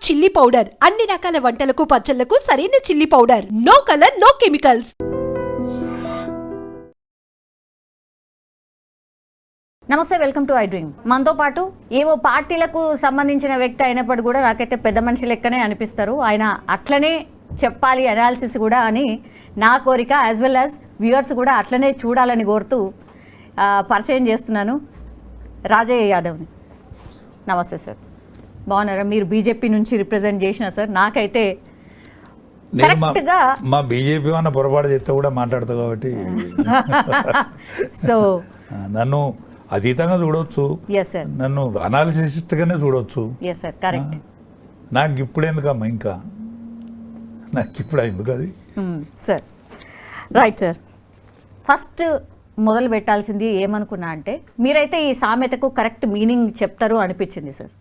Chilli powder అన్ని రకాల వంటలకు పచ్చళ్లకు సరైన chilli powder. No colour, no chemicals. నమస్తే, వెల్కమ్ టు ఐ డ్రీమ్. మనతో పాటు ఏవో పార్టీలకు సంబంధించిన వ్యక్తి అయినప్పుడు కూడా నాకైతే పెద్ద మనిషి లెక్కనే అనిపిస్తారు. ఆయన అట్లనే చెప్పాలి అనాలిసిస్ కూడా అని నా కోరిక, యాజ్ వెల్ యాజ్ వ్యూవర్స్ కూడా అట్లనే చూడాలని కోరుతూ పరిచయం చేస్తున్నాను రాజయ్య యాదవ్ని. నమస్తే సార్, బాగున్నారా? మీరు బీజేపీ నుంచి రిప్రజెంట్ చేసిన సార్, నాకైతే కరెక్ట్గా మా బీజేపీ అన్న పొరపాటు చేస్తే కూడా మాట్లాడతా కాబట్టి సో నన్ను అతీతంగా చూడవచ్చు, నన్ను అనాలిసిస్ట్గానే చూడవచ్చు. నాకు ఇప్పుడు ఎందుకమ్మా, ఇంకా నాకు ఇప్పుడు ఎందుకు అది సార్. రైట్ సార్, ఫస్ట్ మొదలు పెట్టాల్సింది ఏమనుకున్నా అంటే, మీరైతే ఈ సామెతకు కరెక్ట్ మీనింగ్ చెప్తారు అనిపించింది సార్.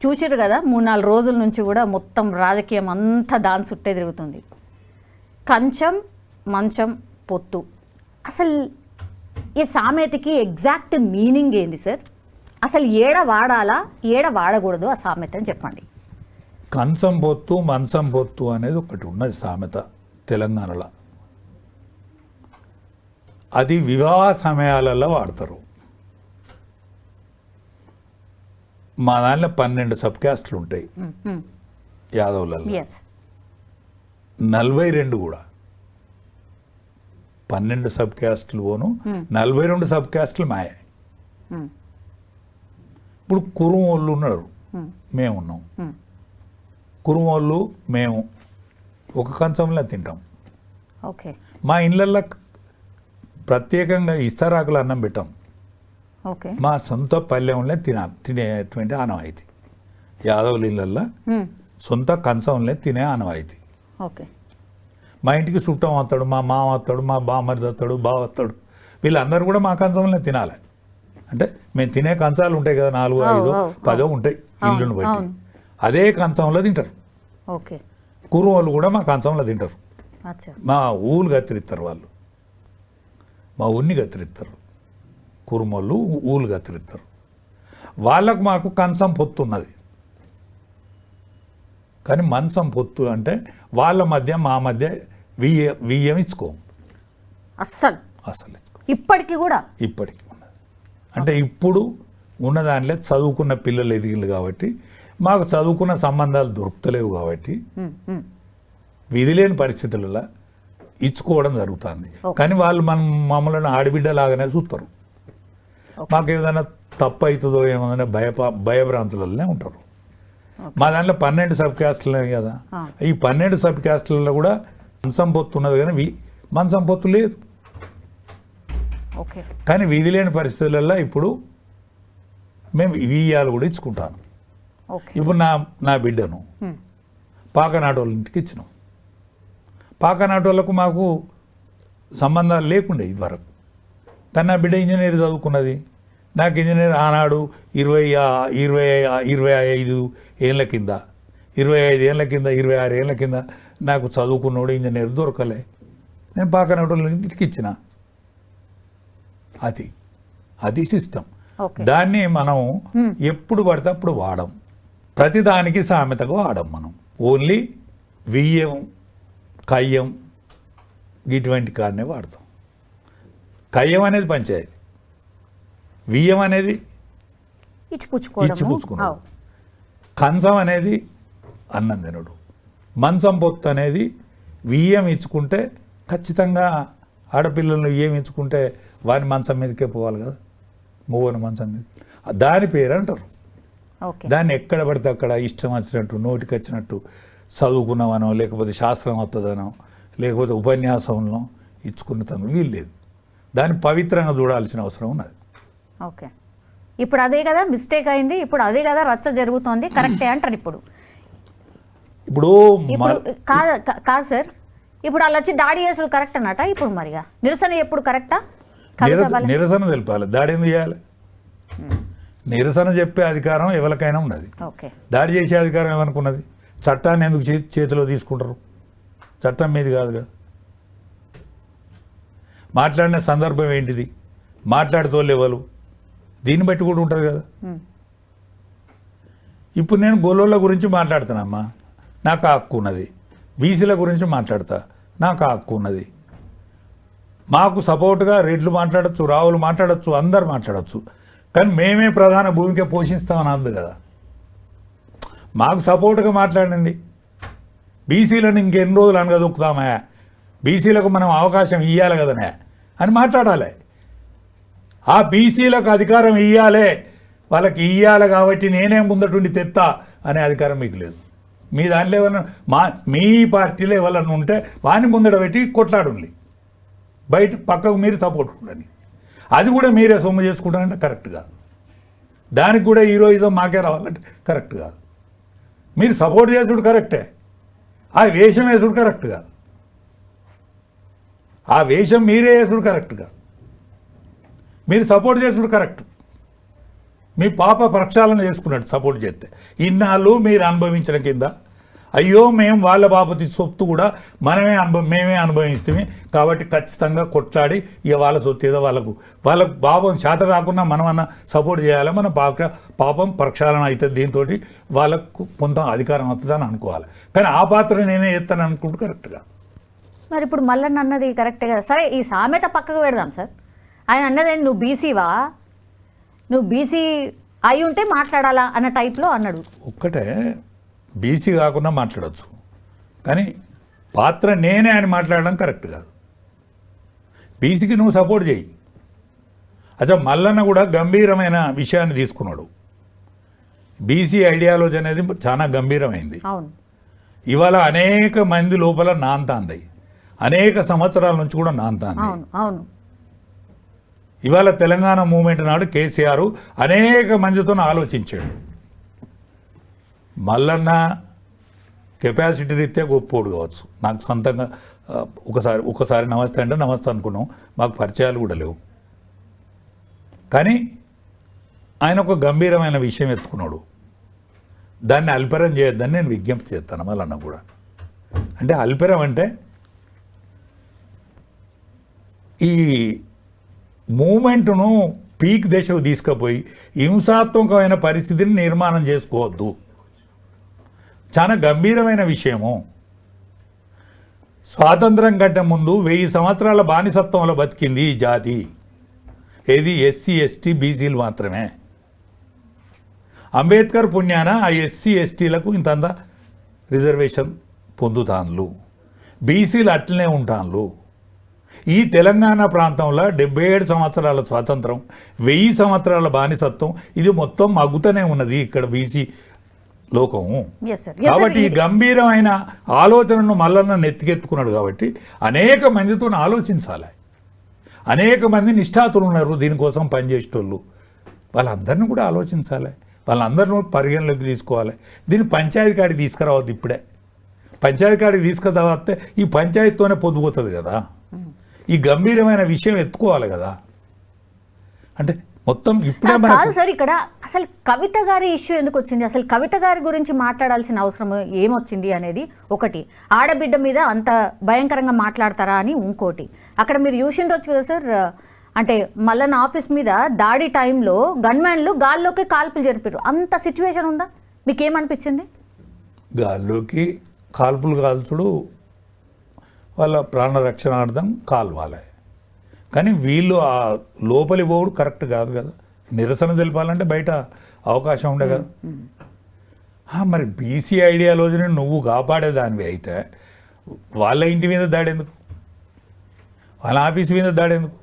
చూసారు కదా, 3-4 రోజుల నుంచి కూడా మొత్తం రాజకీయం అంతా దాని చుట్టే తిరుగుతుంది. కంచం మంచం పొత్తు, అసలు ఈ సామెతకి ఎగ్జాక్ట్ మీనింగ్ ఏంది సార్? అసలు ఏడ వాడాలా, ఏడ వాడకూడదు ఆ సామెత అని చెప్పండి. కంచం పొత్తు మంచం పొత్తు అనేది ఒకటి ఉన్నది సామెత తెలంగాణలో. అది వివాహ సమయాలలో వాడతారు. మా దాంట్లో 12 సబ్ క్యాస్ట్లు ఉంటాయి యాదవులలో, 42 కూడా 12 సబ్ క్యాస్ట్లు పోను, 42 సబ్ క్యాస్ట్లు మాయే. ఇప్పుడు కురుం వాళ్ళు ఉన్నారు, మేమున్నాం. కురుం వాళ్ళు మేము ఒక కంచంలో తింటాం. మా ఇళ్ళల్లో ప్రత్యేకంగా ఇస్తరాకులు అన్నం పెట్టాం. మా సొంత పల్లెంలో తినేటువంటి ఆనవాయితీ. యాదవుల ఇళ్ళల్లో సొంత కంచంలో తినే ఆనవాయితీ. మా ఇంటికి చుట్టం వస్తాడు, మా మామ వస్తాడు, మా బామ్మరిది వస్తాడు, బావ వస్తాడు, వీళ్ళందరూ కూడా మా కంచంలో తినాలి. అంటే మేము తినే కంచాలు ఉంటాయి కదా, 4, 5, 10 ఉంటాయి ఇళ్ళను బట్టి. అదే కంచంలో తింటారు. కురుం వాళ్ళు కూడా మా కంచంలో తింటారు. మా ఊళ్ళు కత్తిరిస్తారు, వాళ్ళు మా ఊరిని కత్తిరిస్తారు. కురుమోళ్ళు ఊళ్ళు కత్తిరిస్తారు. వాళ్ళకు మాకు కంచం పొత్తు ఉన్నది. కానీ మంచం పొత్తు అంటే వాళ్ళ మధ్య మా మధ్య వియ్యం ఇచ్చుకోము అస్సలు ఇచ్చుకో. ఇప్పటికీ ఉన్నది. అంటే ఇప్పుడు ఉన్న దాంట్లో చదువుకున్న పిల్లలు ఎదిగిళ్ళు కాబట్టి, మాకు చదువుకున్న సంబంధాలు దొరుకుతలేవు కాబట్టి విధి లేని పరిస్థితులలో ఇచ్చుకోవడం జరుగుతుంది. కానీ వాళ్ళు మమ్మల్ని ఆడబిడ్డలాగానే చూస్తారు. మాకు ఏదైనా తప్పు అవుతుందో ఏమన్నా భయభ్రాంతులనే ఉంటారు. మా దాంట్లో 12 సబ్ క్యాస్టులు కదా, ఈ 12 సబ్ క్యాస్టులలో కూడా మంచం పొత్తు ఉన్నది, కానీ మంచం పొత్తు లేదు. కానీ విధి లేని పరిస్థితులలో ఇప్పుడు మేము వియ్యాలు కూడా ఇచ్చుకుంటాను. ఇప్పుడు నా బిడ్డను పాకనాటోళ్ళ ఇంటికి ఇచ్చినాం. పాకనాటోళ్ళకు మాకు సంబంధాలు లేకుండే ఇదివరకు. కానీ నా బిడ్డ ఇంజనీర్ చదువుకున్నది. నాకు ఇంజనీర్ ఆనాడు 25 ఏళ్ళ కింద, 25 ఏళ్ళ కింద, 26 ఏళ్ళ కింద నాకు చదువుకున్నాడు ఇంజనీర్ దొరకలే. నేను పాకనాటోళ్ళ ఇంటికి ఇచ్చిన. అది సిస్టమ్. దాన్ని మనం ఎప్పుడు పడితే అప్పుడు వాడం. ప్రతిదానికి సామెతగా వాడం మనం. ఓన్లీ వియ్యం, కయ్యం ఇటువంటి కాడనే వాడతాం. కయ్యం అనేది పంచాయతీ, వియ్యం అనేది ఇచ్చిపుచ్చుకున్నాడు, కంచం అనేది అన్నం తినడు, మంచం పొత్తు అనేది వియ్యం ఇచ్చుకుంటే ఖచ్చితంగా ఆడపిల్లలను వియ్యం ఇచ్చుకుంటే వాని మంచం మీదకే పోవాలి కదా, మూవని మంచం మీద. దాని పేరు అంటారు. దాన్ని ఎక్కడ పడితే అక్కడ ఇష్టం వచ్చినట్టు, నోటికి వచ్చినట్టు చదువుకున్నామనో, లేకపోతే శాస్త్రం వస్తుందనో, లేకపోతే ఉపన్యాసంలో ఇచ్చుకున్నతను వీలు లేదు. దాన్ని పవిత్రంగా చూడాల్సిన అవసరం ఉన్నది. ఇప్పుడు అదే కదా మిస్టేక్ అయింది, ఇప్పుడు అదే కదా రచ్చ జరుగుతోంది. కరెక్టే అంటారు. ఇప్పుడు కాదు సార్, ఇప్పుడు అలా వచ్చి దాడి చేసుడు కరెక్ట్ అన్నట. ఇప్పుడు మరిగా నిరసన ఎప్పుడు కరెక్టా? నిరసన తెలిపాలి, దాడి ఎందుకు చేయాలి? నిరసన చెప్పే అధికారం ఎవరికైనా ఉన్నది. దాడి చేసే అధికారం ఏమనుకున్నది? చట్టాన్ని ఎందుకు చేతిలో తీసుకుంటారు? చట్టం మీది కాదు కదా. మాట్లాడిన సందర్భం ఏంటిది, మాట్లాడుతోళ్ళు ఎవరు, దీన్ని బట్టి కూడా ఉంటుంది కదా. ఇప్పుడు నేను గొల్లోళ్ళ గురించి మాట్లాడుతానమ్మా, నాకు ఆ హక్కు ఉన్నది. బీసీల గురించి మాట్లాడతా, నాకు ఆ హక్కు ఉన్నది. మాకు సపోర్ట్గా రెడ్లు మాట్లాడచ్చు, రావులు మాట్లాడచ్చు, అందరు మాట్లాడచ్చు. కానీ మేమే ప్రధాన భూమిక పోషిస్తామని అంది కదా. మాకు సపోర్ట్గా మాట్లాడండి. బీసీలను ఇంకెన్ని రోజులు అనగదొక్కుతామా, బీసీలకు మనం అవకాశం ఇవ్వాలి కదనే అని మాట్లాడాలి. ఆ బీసీలకు అధికారం ఇవ్వాలి, వాళ్ళకి ఇవ్వాలి కాబట్టి నేనే ముందటుండి తెత్తా అనే అధికారం మీకు లేదు. మీ దాంట్లో ఏమన్నా మీ పార్టీలో ఎవరన్నా ఉంటే వాడిని ముందట పెట్టి కొట్లాడుండి, బయట పక్కకు మీరు సపోర్ట్ ఉండండి. అది కూడా మీరే సొమ్ము చేసుకుంటారంటే కరెక్ట్ కాదు. దానికి కూడా హీరోయిజం మాకే రావాలంటే కరెక్ట్ కాదు. మీరు సపోర్ట్ చేసుడు కరెక్టే, ఆ వేషం వేసుడు కరెక్ట్ కాదు. ఆ వేషం మీరే వేసుడు కరెక్ట్ కాదు. మీరు సపోర్ట్ చేసుడు కరెక్ట్. మీ పాప ప్రక్షాళన చేసుకున్నట్టు సపోర్ట్ చేస్తే ఇన్నాళ్ళు మీరు అనుభవించిన కింద, అయ్యో మేము వాళ్ళ బాపతి సొత్తు కూడా మేమే అనుభవిస్తామే కాబట్టి ఖచ్చితంగా కొట్లాడి ఇక వాళ్ళ సొత్తు ఏదో వాళ్ళకు పాపం చేత కాకుండా మనమన్నా సపోర్ట్ చేయాలి. మన పాపం ప్రక్షాళన అవుతుంది, దీంతో వాళ్ళకు కొంత అధికారం వస్తుందని అనుకోవాలి. కానీ ఆ పాత్ర నేనే ఎత్తాను అనుకుంటూ కరెక్ట్గా. మరి ఇప్పుడు మల్లన్న అన్నది కరెక్టే కదా. సరే, ఈ సామెత పక్కకు పెడదాం సార్. ఆయన అన్నది నువ్వు బీసీవా, నువ్వు బీసీ అయి ఉంటే మాట్లాడాలా అన్న టైప్లో అన్నాడు. ఒక్కటే బీసీ కాకుండా మాట్లాడచ్చు, కానీ పాత్ర నేనే అని మాట్లాడడం కరెక్ట్ కాదు. బీసీకి నువ్వు సపోర్ట్ చేయి. అచ్చా, మల్లన్న కూడా గంభీరమైన విషయాన్ని తీసుకున్నాడు. బీసీ ఐడియాలజీ అనేది చాలా గంభీరమైంది. అవును, ఇవాళ అనేక మంది లోపల నాంతాంది, అనేక సంవత్సరాల నుంచి కూడా నాంతాంది. అవును అవును. ఇవాళ తెలంగాణ మూమెంట్ నాడు కేసీఆర్ అనేక మందితో ఆలోచించాడు. మల్లన్న కెపాసిటీ రీత్యా గొప్పోడు కావచ్చు, నాకు సొంతంగా ఒకసారి నమస్తే అంటే నమస్తే అనుకున్నాం, మాకు పరిచయాలు కూడా లేవు. కానీ ఆయన ఒక గంభీరమైన విషయం ఎత్తుకున్నాడు. దాన్ని అల్పరం చేయొద్దని నేను విజ్ఞప్తి చేస్తాను మల్లన్న కూడా. అంటే అల్పరం అంటే ఈ మూమెంట్ను పీక్ దశకు తీసుకుపోయి హింసాత్మకమైన పరిస్థితిని నిర్మాణం చేసుకోవద్దు. చాలా గంభీరమైన విషయము. స్వాతంత్రం కంటే ముందు 1000 సంవత్సరాల బానిసత్వంలో బతికింది ఈ జాతి. ఏది ఎస్సీ ఎస్టీ బీసీలు మాత్రమే. అంబేద్కర్ పుణ్యాన ఆ ఎస్సీ ఎస్టీలకు ఇంతంత రిజర్వేషన్ పొందుతాన్లు, బీసీలు అట్లనే ఉంటాన్లు. ఈ తెలంగాణ ప్రాంతంలో 77 సంవత్సరాల స్వాతంత్రం, 1000 సంవత్సరాల బానిసత్వం, ఇది మొత్తం మగ్గుతూనే ఉన్నది ఇక్కడ బీసీ లోకము. కాబట్టి ఈ గంభీరమైన ఆలోచనను మల్లన్న నెత్తికెత్తుకున్నాడు. కాబట్టి అనేక మందితో ఆలోచించాలి. అనేక మంది నిష్ఠాతులు ఉన్నారు దీనికోసం పనిచేసేటోళ్ళు, వాళ్ళందరినీ కూడా ఆలోచించాలి, వాళ్ళందరినీ పరిగణలోకి తీసుకోవాలి. దీన్ని పంచాయతీ కాడికి తీసుకురావద్దు. ఇప్పుడే పంచాయతీ కాడికి తీసుకురావస్తే ఈ పంచాయతీతోనే పొద్దుపోతుంది కదా. ఈ గంభీరమైన విషయం ఎత్తుకోవాలి కదా. అంటే మొత్తం ఇప్పుడే కాదు సార్, ఇక్కడ అసలు కవిత గారి ఇష్యూ ఎందుకు వచ్చింది, అసలు కవిత గారి గురించి మాట్లాడాల్సిన అవసరం ఏమొచ్చింది అనేది ఒకటి. ఆడబిడ్డ మీద అంత భయంకరంగా మాట్లాడతారా అని ఇంకోటి. అక్కడ మీరు చూసిండ్రొచ్చు కదా సార్, అంటే మల్లన్న ఆఫీస్ మీద దాడి టైంలో గన్మ్యాన్లు గాల్లోకి కాల్పులు జరిపారు. అంత సిచ్యువేషన్ ఉందా? మీకేమనిపించింది? గాల్లోకి కాల్పులు కాల్చుడు వాళ్ళ ప్రాణరక్షణార్థం కాల్వాలి, కానీ వీళ్ళు ఆ లోపలి పోవుడు కరెక్ట్ కాదు కదా. నిరసన తెలిపాలంటే బయట అవకాశం ఉండే కదా. మరి బీసీ ఐడియాలజీని నువ్వు కాపాడేదానివి అయితే వాళ్ళ ఇంటి మీద దాడి ఎందుకు, వాళ్ళ ఆఫీస్ మీద దాడి ఎందుకు?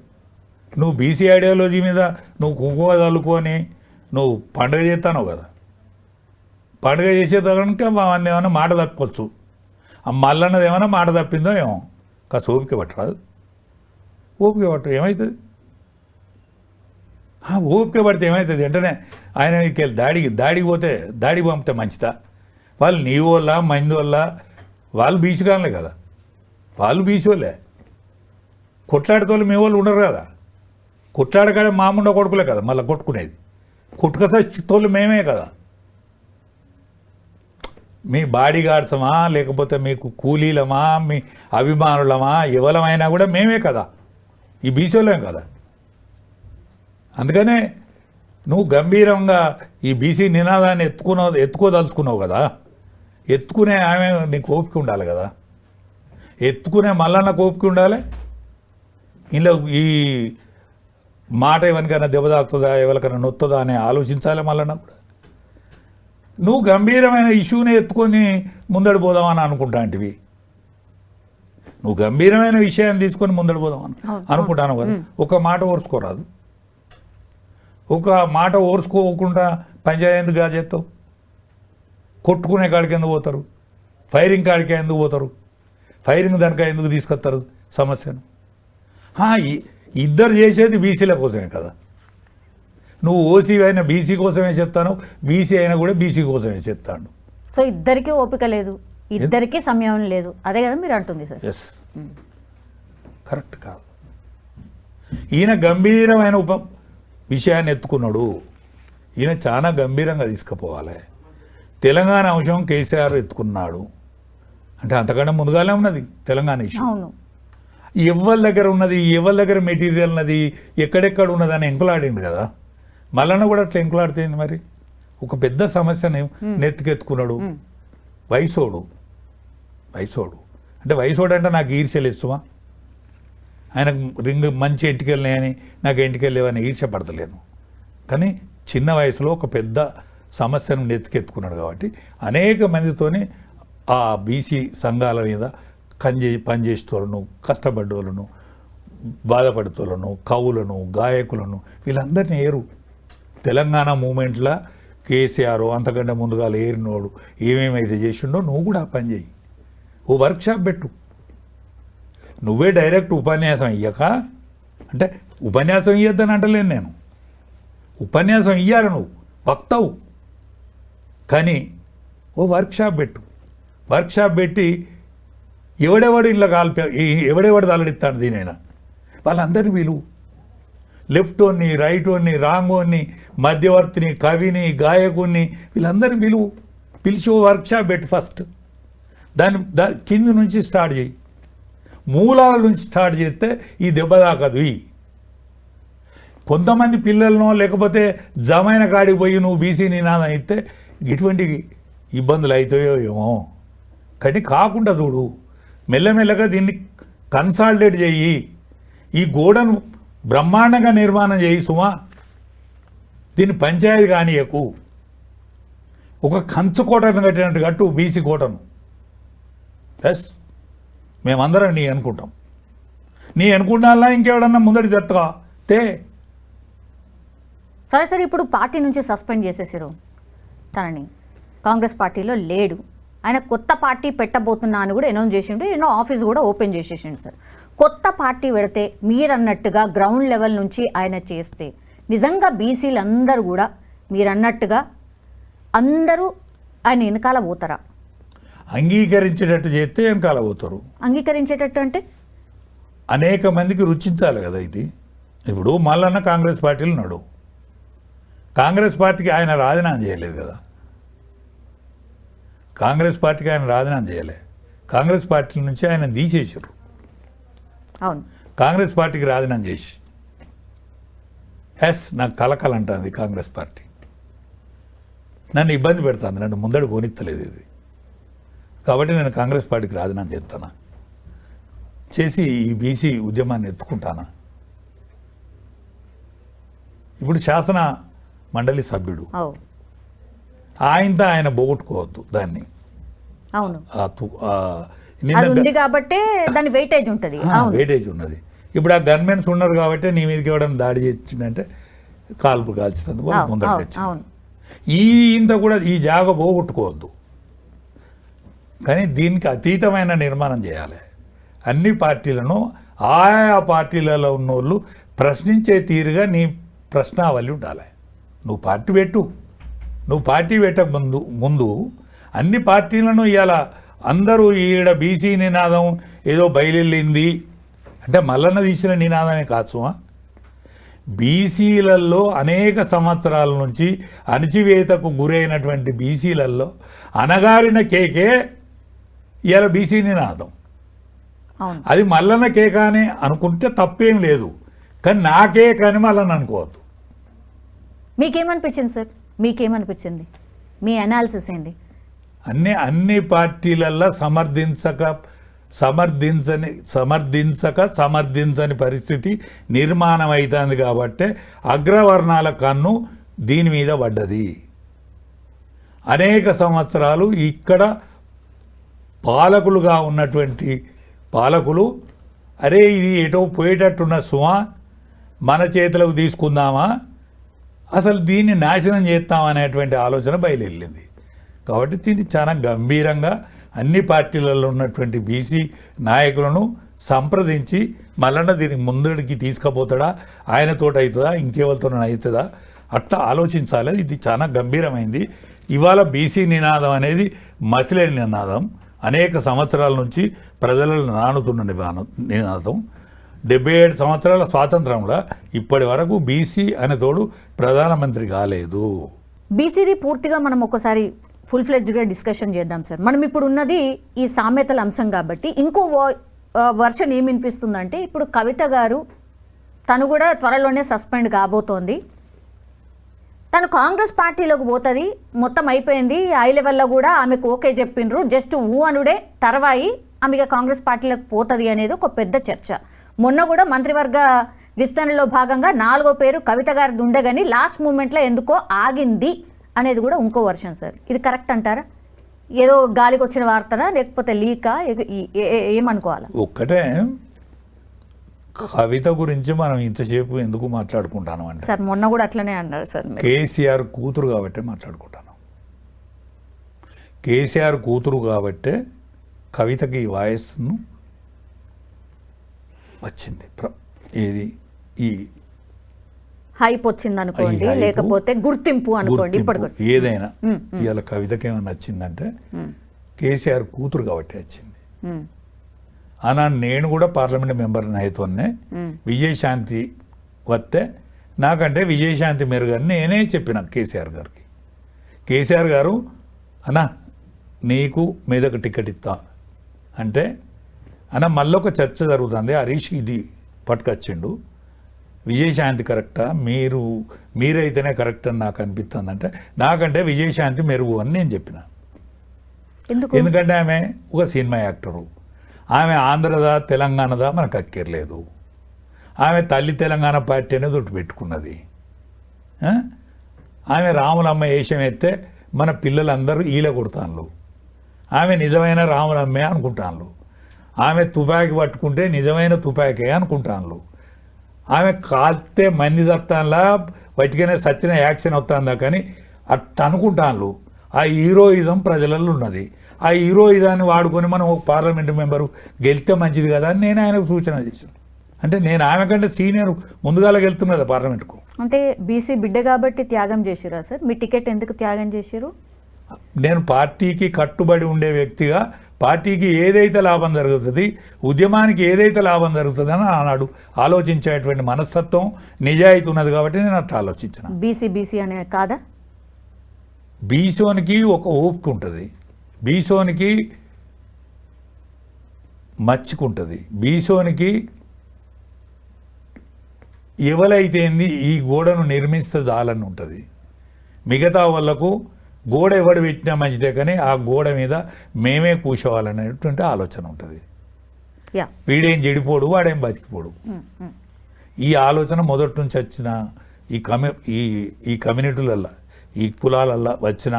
నువ్వు బీసీ ఐడియాలజీ మీద నువ్వు కుంకుమ చల్లుకొని నువ్వు పండుగ చేస్తావు కదా. పండుగ చేసేదానికి అవన్నీ ఏమైనా మాట తప్పవచ్చు. ఆ మల్లన్నది ఏమైనా మాట తప్పిందో ఏమో, కాస్త ఓపిక పట్టరాదు. ఓపిక పట్టు, ఏమవుతుంది? ఓపిక పడితే ఏమవుతుంది? వెంటనే ఆయన దాడికి పోతే దాడికి పంపితే మంచిదా? వాళ్ళు నీ వల్ల మంది వల్ల వాళ్ళు బీచ్ కాలే కదా, వాళ్ళు బీచ్ వాళ్ళే. కొట్లాడేతోళ్ళు మీ వాళ్ళు ఉండరు కదా. కొట్లాడకాడే మామూండ కొడుకులే కదా మళ్ళీ కొట్టుకునేది. కొట్టుకతోళ్ళు మేమే కదా. మీ బాడీ గార్డ్సమా లేకపోతే మీకు కూలీలమా మీ అభిమానులమా ఎవరమైనా కూడా మేమే కదా, ఈ బీసీలోం కదా. అందుకనే నువ్వు గంభీరంగా ఈ బీసీ నినాదాన్ని ఎత్తుకోదలుచుకున్నావు కదా, ఎత్తుకునే ఆమె నీకు ఓపిక ఉండాలి కదా, ఎత్తుకునే మల్లన్న ఓపిక ఉండాలి. ఇంట్లో ఈ మాట ఎవరికైనా దెబ్బ తాకుతుందా, ఎవరికైనా నొత్తుందా అని ఆలోచించాలి మల్లన్న కూడా. నువ్వు గంభీరమైన ఇష్యూని ఎత్తుకొని ముందడి పోదామని అనుకుంటాంటివి, నువ్వు గంభీరమైన విషయాన్ని తీసుకొని ముందడి పోదామని అనుకుంటాను కదా. ఒక మాట ఓర్చుకోరాదు, ఒక మాట ఓర్చుకోకుండా పంచాయతీ ఎందుకు చేస్తావు? కొట్టుకునే కాడికి ఎందుకు పోతారు? ఫైరింగ్ కాడికి ఎందుకు పోతారు? ఫైరింగ్ దానిక ఎందుకు తీసుకొస్తారు సమస్యను? ఇద్దరు చేసేది బీసీల కోసమే కదా. నువ్వు ఓసీ అయినా బీసీ కోసమే చెప్తాను, బీసీ అయినా కూడా బీసీ కోసమే చెప్తాను. సో ఇద్దరికీ ఓపిక లేదు, ఇద్దరికీ సమయం లేదు, అదే కదా మీరు అంటుంది సార్. ఎస్, కరెక్ట్ కాదు. ఈయన గంభీరమైన విషయాన్ని ఎత్తుకున్నాడు, ఈయన చాలా గంభీరంగా తీసుకుపోవాలి. తెలంగాణ అంశం కేసీఆర్ ఎత్తుకున్నాడు అంటే అంతకంటే ముందుగానే ఉన్నది తెలంగాణ ఇష్యూ. అవును, ఎవరి దగ్గర ఉన్నది, ఎవరి దగ్గర మెటీరియల్ ఉన్నది, ఎక్కడెక్కడ ఉన్నదని ఎంకులాడిండు కదా. మల్లన్న కూడా అట్లా ఎంకులాడితేంది మరి. ఒక పెద్ద సమస్యని నెత్తికెత్తుకున్నాడు. వయసోడు అంటే వయసోడు అంటే నాకు ఈర్ష్యలు ఇస్తుమా, ఆయనకు మంచి ఎంటికెళ్ళినాయని నాకు ఎంటికెళ్ళేవని ఈర్ష్య పడతలేను. కానీ చిన్న వయసులో ఒక పెద్ద సమస్యను నెత్తికెత్తుకున్నాడు కాబట్టి అనేక మందితోని ఆ బీసీ సంఘాల మీద పనిచేసేటోళ్ళను, కష్టపడ్డోళ్ళను, బాధపడేటోళ్ళను, కవులను, గాయకులను వీళ్ళందరినీ ఏరు. తెలంగాణ మూమెంట్లో కేసీఆర్ అంతకంటే ముందుగా ఏరినోడు ఏమేమైతే చేసిండో నువ్వు కూడా ఆ పని చేయి. ఓ వర్క్షాప్ పెట్టు. నువ్వే డైరెక్ట్ ఉపన్యాసం ఇయ్యక, అంటే ఉపన్యాసం ఇయ్యొద్దని అంటలేను నేను, ఉపన్యాసం ఇయ్యాలి, నువ్వు వక్తవు. కానీ ఓ వర్క్షాప్ పెట్టు. వర్క్షాప్ పెట్టి ఎవడెవడు ఇళ్ళ ఎవడెవడు తలడిస్తాడు దీనైనా వాళ్ళందరినీ పిలువు. లెఫ్ట్ ఓన్ని, రైట్ ఓన్ని, రాంగ్ ఓన్ని, మధ్యవర్తిని, కవిని, గాయకుని వీళ్ళందరినీ పిలిచి ఓ వర్క్షాప్ పెట్టు. ఫస్ట్ దాని కింది నుంచి స్టార్ట్ చేయి, మూలాల నుంచి స్టార్ట్ చేస్తే ఈ దెబ్బ తాకదు. కొంతమంది పిల్లలను లేకపోతే జమైన కాడికి పోయి నువ్వు బీసీ నినాదం ఇస్తే ఇటువంటి ఇబ్బందులు అవుతాయో ఏమో. కానీ కాకుండా చూడు, మెల్లమెల్లగా దీన్ని కన్సాలిడేట్ చేయి. ఈ గోడను బ్రహ్మాండంగా నిర్మాణం చేయి సుమా. దీన్ని పంచాయతీ కానీయకు. ఒక కంచు కోటను కట్టినట్టు కట్టు బీసీ కోటను. ఎస్, మేమందరం నీ అనుకుంటాం. నీ అనుకుంటాలా ఇంకెవడన్నా ముందడి తెత్తగా తే. సరే సరే, ఇప్పుడు పార్టీ నుంచి సస్పెండ్ చేసేసారు తనని, కాంగ్రెస్ పార్టీలో లేడు. ఆయన కొత్త పార్టీ పెట్టబోతున్నా అని కూడా అనౌన్స్ చేసిండు, ఎన్నో ఆఫీస్ కూడా ఓపెన్ చేసేసిండు సార్. కొత్త పార్టీ పెడితే మీరన్నట్టుగా గ్రౌండ్ లెవెల్ నుంచి ఆయన చేస్తే నిజంగా బీసీలు అందరూ కూడా మీరన్నట్టుగా అందరూ ఆయన వెనకాల పోతారా? అంగీకరించేటట్టు చేస్తే వెనకాల పోతారు. అంగీకరించేటట్టు అంటే అనేక మందికి రుచించాలి కదా ఇది. ఇప్పుడు మల్లన్న కాంగ్రెస్ పార్టీలు ఉన్నాడు, కాంగ్రెస్ పార్టీకి ఆయన రాజీనామా చేయలేదు కదా. కాంగ్రెస్ పార్టీకి ఆయన రాజీనామా చేయలే, కాంగ్రెస్ పార్టీ నుంచి ఆయన తీసేసారు. అవును, కాంగ్రెస్ పార్టీకి రాజీనామా చేసి ఎస్ నాకు కలకలంటుంది కాంగ్రెస్ పార్టీ, నన్ను ఇబ్బంది పెడుతుంది, నన్ను ముందడి పోనిత్తలేదు ఇది, కాబట్టి నేను కాంగ్రెస్ పార్టీకి రాజీనామా చేస్తానా, చేసి ఈ బీసీ ఉద్యమాన్ని ఎత్తుకుంటానా. ఇప్పుడు శాసన మండలి సభ్యుడు, ఆయనతో ఆయన పోగొట్టుకోవద్దు దాన్ని. అవును, అది ఉంది కాబట్టే దాని వెయిటేజ్ ఉంటుంది, వెయిటేజ్ ఉన్నది. ఇప్పుడు ఆ గన్మెన్స్ ఉన్నారు కాబట్టి నీ మీదకి ఎవడన్నా దాడి చేసిందంటే కాల్పు కాల్చుతుంది ముందర. ఈ ఇంత కూడా ఈ జాగ పోగొట్టుకోవద్దు. కానీ దీనికి అతీతమైన నిర్మాణం చేయాలి. అన్ని పార్టీలను ఆయా పార్టీలలో ఉన్నోళ్ళు ప్రశ్నించే తీరుగా నీ ప్రశ్నావళి ఉండాలి. నువ్వు పార్టీ పెట్టు, నువ్వు పార్టీ పెట్టక ముందు అన్ని పార్టీలను ఇవాళ అందరూ ఈడ బీసీ నినాదం ఏదో బయలుదేరింది అంటే మల్లన్న తీసిన నినాదమే కాచుమా. బీసీలలో అనేక సంవత్సరాల నుంచి అణచివేతకు గురైనటువంటి బీసీలలో అనగారిన కేకే ఇవాళ బీసీ నినాదం. అది మల్లన్న కేక అని అనుకుంటే తప్పేం లేదు, కానీ నా కేక్ అని మల్లన్న అనుకోవద్దు. మీకేమనిపించింది సార్? మీకేమనిపించింది? మీ అనాలిసిస్ ఏంది? అన్ని పార్టీలల్లో సమర్థించని పరిస్థితి నిర్మాణం అవుతుంది కాబట్టి అగ్రవర్ణాల కన్ను దీని మీద పడ్డది. అనేక సంవత్సరాలు ఇక్కడ పాలకులుగా ఉన్నటువంటి పాలకులు అరే ఇది ఎటో పోయేటట్టున్న సుమా, మన చేతులకు తీసుకుందామా, అసలు దీన్ని నాశనం చేస్తామనేటువంటి ఆలోచన బయలుదేరింది. కాబట్టి దీన్ని చాలా గంభీరంగా అన్ని పార్టీలలో ఉన్నటువంటి బీసీ నాయకులను సంప్రదించి మళ్ళీ దీనికి ముందడికి తీసుకుపోతాడా, ఆయనతోటి అవుతుందా, ఇంకెవరితో అవుతుందా, అట్లా ఆలోచించాలి. ఇది చాలా గంభీరమైంది. ఇవాళ బీసీ నినాదం అనేది మసిలేని నినాదం, అనేక సంవత్సరాల నుంచి ప్రజలను నానుతున్న నినాదం. 77 సంవత్సరాల స్వాతంత్రంలో ఇప్పటి వరకు బీసీ అనే తోడు ప్రధానమంత్రి కాలేదు. బీసీది పూర్తిగా మనం ఒకసారి ఫుల్ ఫ్లెడ్జ్గా డిస్కషన్ చేద్దాం సార్. మనం ఇప్పుడు ఉన్నది ఈ సామెతల అంశం కాబట్టి ఇంకో వర్షన్ ఏమి వినిపిస్తుందంటే, ఇప్పుడు కవిత గారు తను కూడా త్వరలోనే సస్పెండ్ కాబోతోంది. తను కాంగ్రెస్ పార్టీలోకి పోతుంది, మొత్తం అయిపోయింది, హై లెవెల్లో కూడా ఆమెకు ఓకే చెప్పిండ్రు, జస్ట్ ఊ అనుడే తర్వాయి ఆమె కాంగ్రెస్ పార్టీలోకి పోతుంది అనేది ఒక పెద్ద చర్చ. మొన్న కూడా మంత్రివర్గ విస్తరణలో భాగంగా 4వ పేరు కవిత గారిది ఉండే కానీ లాస్ట్ మూమెంట్లో ఎందుకో ఆగింది అనేది కూడా ఇంకో వర్షన్ సార్. ఇది కరెక్ట్ అంటారా? ఏదో గాలికి వచ్చిన వార్తనా లేకపోతే లీకా, ఏమనుకోవాలా? ఒక్కటే కవిత గురించి మనం ఇంతసేపు ఎందుకు మాట్లాడుకుంటాను అంటే సార్ మొన్న కూడా అట్లనే అన్నారు సార్. కేసీఆర్ కూతురు కాబట్టే మాట్లాడుకుంటాను. కేసీఆర్ కూతురు కాబట్టే కవితకి ఈ వాయిస్ను వచ్చింది. ఏది ఈ హైప్ వచ్చింది అనుకోండి, లేకపోతే గుర్తింపు అనుకోండి, ఇప్పుడు ఏదైనా ఇవాళ కవితకి ఏమైనా వచ్చిందంటే కేసీఆర్ కూతురు కాబట్టి వచ్చింది. అలా నేను కూడా పార్లమెంట్ మెంబర్ని అయితేనే విజయశాంతి వస్తే నాకంటే విజయశాంతి మెరుగని నేనే చెప్పిన కేసీఆర్ గారికి. కేసీఆర్ గారు అన్నా నీకు మీదకు టికెట్ ఇస్తా అంటే అన్న మళ్ళొక చర్చ జరుగుతుంది, హరీష్ ఇది పట్టుకొచ్చిండు, విజయశాంతి కరెక్టా, మీరైతేనే కరెక్ట్ అని నాకు అనిపిస్తుంది అంటే నాకంటే విజయశాంతి మెరుగు అని నేను చెప్పిన. ఎందుకంటే ఆమె ఒక సినిమా యాక్టరు, ఆమె ఆంధ్రదా తెలంగాణదా మనకు అక్కర్లేదు, ఆమె తల్లి తెలంగాణ పార్టీ అనేది ఒకటి పెట్టుకున్నది, ఆమె రాములమ్మ వేషం ఎత్తే మన పిల్లలందరూ ఈల కొడతాను, ఆమె నిజమైన రాములమ్మే అనుకుంటాను, ఆమె తుపాకీ పట్టుకుంటే నిజమైన తుపాకీ అనుకుంటాను, ఆమె కాల్తే మంది చస్తానులా వాటికైనా సచిన యాక్షన్ అవుతుందా కానీ అట్ట అనుకుంటాను. ఆ హీరోయిజం ప్రజలలో ఉన్నది. ఆ హీరోయిజాన్ని వాడుకొని మనం ఒక పార్లమెంటు మెంబరు గెలిస్తే మంచిది కదా అని నేను ఆయనకు సూచన చేశాను. అంటే నేను ఆమె కంటే సీనియర్ ముందుగాల వెళ్తున్నా కదా పార్లమెంట్కు. అంటే బీసీ బిడ్డ కాబట్టి త్యాగం చేసిరా సార్? మీ టికెట్ ఎందుకు త్యాగం చేసిరు? నేను పార్టీకి కట్టుబడి ఉండే వ్యక్తిగా పార్టీకి ఏదైతే లాభం జరుగుతుంది, ఉద్యమానికి ఏదైతే లాభం జరుగుతుంది అని ఆనాడు ఆలోచించేటువంటి మనస్తత్వం నిజాయితీ ఉన్నది కాబట్టి నేను అట్లా ఆలోచించిన. బీసీ అనే కాదా? బీసోనికి ఒక ఓపిక ఉంటుంది, బీసోనికి మచ్చికుంటుంది, బీసోనికి ఎవరైతేంది ఈ గోడను నిర్మిస్తే చాలని ఉంటుంది. మిగతా వాళ్ళకు గోడ ఎవడు పెట్టినా మంచిదే కానీ ఆ గోడ మీద మేమే కూర్చోవాలనేటువంటి ఆలోచన ఉంటుంది. వీడేం చెడిపోడు, వాడేం బతికిపోడు. ఈ ఆలోచన మొదటి నుంచి వచ్చిన ఈ కమ్యూనిటీలల్లో ఈ కులాలల్లో వచ్చిన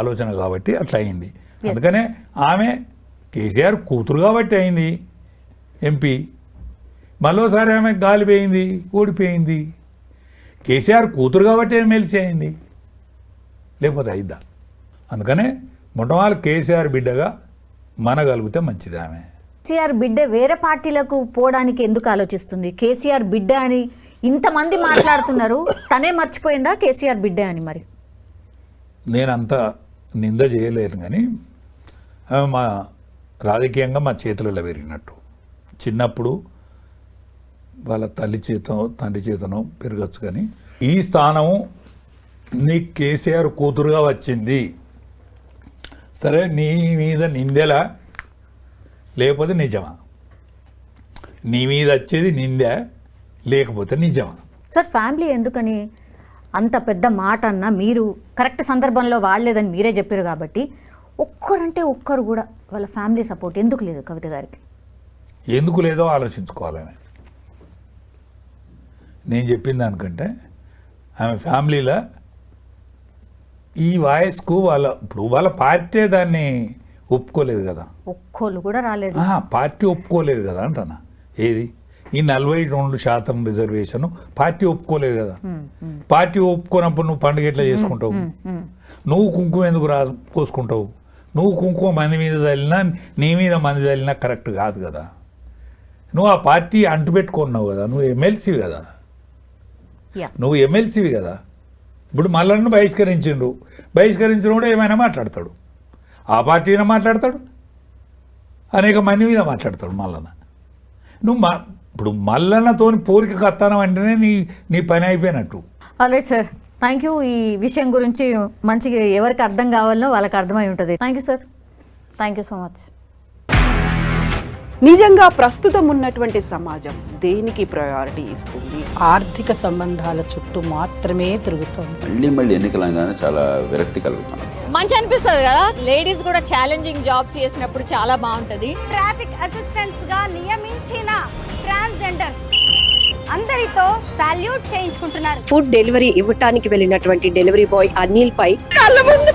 ఆలోచన కాబట్టి అట్లా అయింది. అందుకనే ఆమె కేసీఆర్ కూతురు కాబట్టి అయింది ఎంపీ. మరోసారి ఆమె గాలిపోయింది, ఓడిపోయింది. కేసీఆర్ కూతురు కాబట్టి ఎమ్మెల్సీ అయింది, లేకపోతే అయిద్దా? అందుకనే మొట్టమొదటి కేసీఆర్ బిడ్డగా మనగలిగితే మంచిది. ఆమె కేసీఆర్ బిడ్డ వేరే పార్టీలకు పోవడానికి ఎందుకు ఆలోచిస్తుంది? కేసీఆర్ బిడ్డ అని ఇంతమంది మాట్లాడుతున్నారు, తనే మర్చిపోయిందా కేసీఆర్ బిడ్డ అని? మరి నేనంతా నింద చేయలేను కానీ ఆమె మా రాజకీయంగా మా చేతులలో పెరిగినట్టు. చిన్నప్పుడు వాళ్ళ తల్లి చేతనో తండ్రి చేతనో పెరగచ్చు కానీ ఈ స్థానము నీ కేసీఆర్ కూతురుగా వచ్చింది, సరే నీ మీద నిందెలా లేకపోతే నిజమా? నీ మీద వచ్చేది నిందే లేకపోతే నిజమా? సార్ ఫ్యామిలీ ఎందుకని అంత పెద్ద మాట అన్న మీరు కరెక్ట్ సందర్భంలో వాడలేదని మీరే చెప్పారు కాబట్టి ఒక్కరంటే ఒక్కరు కూడా వాళ్ళ ఫ్యామిలీ సపోర్ట్ ఎందుకు లేదు కవిత గారికి? ఎందుకు లేదో ఆలోచించుకోవాలని నేను చెప్పిన దానికంటే ఆమె ఫ్యామిలీలో ఈ వాయిస్కు వాళ్ళ పార్టీ దాన్ని ఒప్పుకోలేదు కదా, ఒక్కళ్ళు కూడా రాలేదు. పార్టీ ఒప్పుకోలేదు కదా అంటనా. ఏది ఈ 42% రిజర్వేషన్ పార్టీ ఒప్పుకోలేదు కదా. పార్టీ ఒప్పుకోనప్పుడు నువ్వు పండుగ ఎట్లా చేసుకుంటావు? నువ్వు కుంకుమ ఎందుకు పోసుకుంటావు? నువ్వు కుంకుమ మంది మీద చల్లినా నీ మీద మంది చల్లినా కరెక్ట్ కాదు కదా. నువ్వు ఆ పార్టీ అంటుపెట్టుకున్నావు కదా, నువ్వు ఎమ్మెల్సీవి కదా, నువ్వు ఎమ్మెల్సీవి కదా. ఇప్పుడు మల్లన్న బహిష్కరించిన కూడా ఏమైనా మాట్లాడతాడు, ఆ పార్టీ అయినా మాట్లాడతాడు, అనేక మంది మీద మాట్లాడతాడు మల్లన్న. నువ్వు ఇప్పుడు మల్లన్నతోని పోలిక కత్తానం అంటేనే నీ పని అయిపోయినట్టు. Alright sir, thank you. ఈ విషయం గురించి మంచిగా ఎవరికి అర్థం కావాలో వాళ్ళకి అర్థమై ఉంటుంది. Thank you sir, thank you so much. నిజంగా ప్రస్తుతం ఉన్నటువంటి సమాజం దేనికి ప్రయారిటీ ఇస్తుంది? ఆర్థిక సంబంధాల చుట్టూ మాత్రమే తిరుగుతోంది. మళ్ళీ ఎన్నికలంగానే చాలా విరక్తి కలుగుతున్నాం. మంచి అనిపిస్తుంది కదా, లేడీస్ కూడా ఛాలెంజింగ్ జాబ్స్ చేసినప్పుడు చాలా బాగుంటది. ట్రాఫిక్ అసిస్టెంట్స్ గా నియమించిన ట్రాన్స్జెండర్స్ అందరితో సాల్యూట్ చేయించుకుంటున్నారు. ఫుడ్ డెలివరీ ఇవ్వటానికి వెళ్ళినటువంటి డెలివరీ బాయ్ అనిల్ పై కళ్ళ ముందు